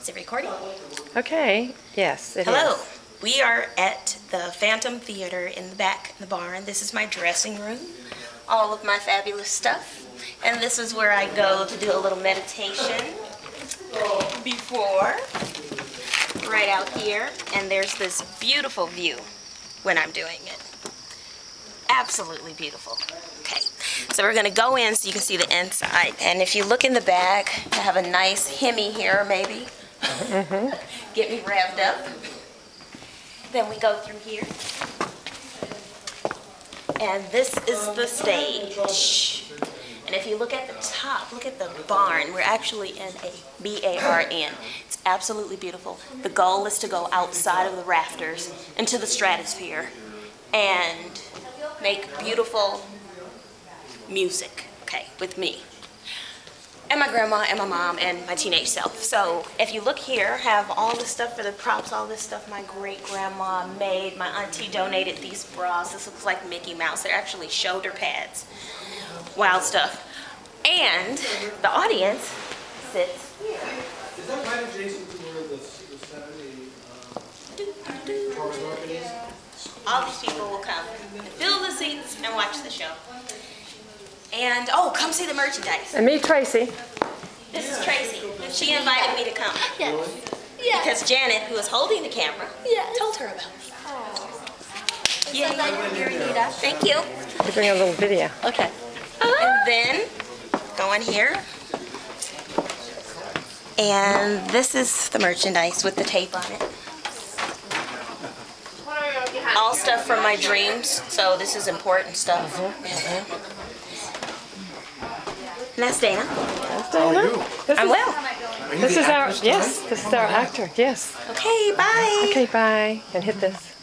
Is it recording? Okay, yes, it is. Hello. We are at the Phantom Theater in the back in the barn. This is my dressing room. All of my fabulous stuff. And this is where I go to do a little meditation before. Right out here. And there's this beautiful view when I'm doing it. Absolutely beautiful. Okay, so we're going to go in so you can see the inside. And if you look in the back, I have a nice Hemi here, maybe. Get me revved up. Then we go through here. And this is the stage. And if you look at the top, look at the barn. We're actually in a B-A-R-N. It's absolutely beautiful. The goal is to go outside of the rafters into the stratosphere and make beautiful music, okay, with me. And my grandma and my mom and my teenage self. So if you look here, I have all the stuff for the props, all this stuff my great-grandma made. My auntie donated these bras. This looks like Mickey Mouse. They're actually shoulder pads. Wild stuff. And the audience sits here. Is that right adjacent to where the Saturday market is? All these people will come and fill the seats and watch the show. And, oh, come see the merchandise. And me, Tracy. This is Tracy. She invited me to come. Yes. Yeah. Because Janet, who was holding the camera, told her about it. Yeah. Thank you. You bring a little video. Okay. And then, go in here. And this is the merchandise with the tape on it. All stuff from my dreams, so this is important stuff. And that's Dana. How are you? I'm well. Are you This the is our, actress yes, tonight? this is our actor, yes. Okay, bye. Okay, bye. And hit this.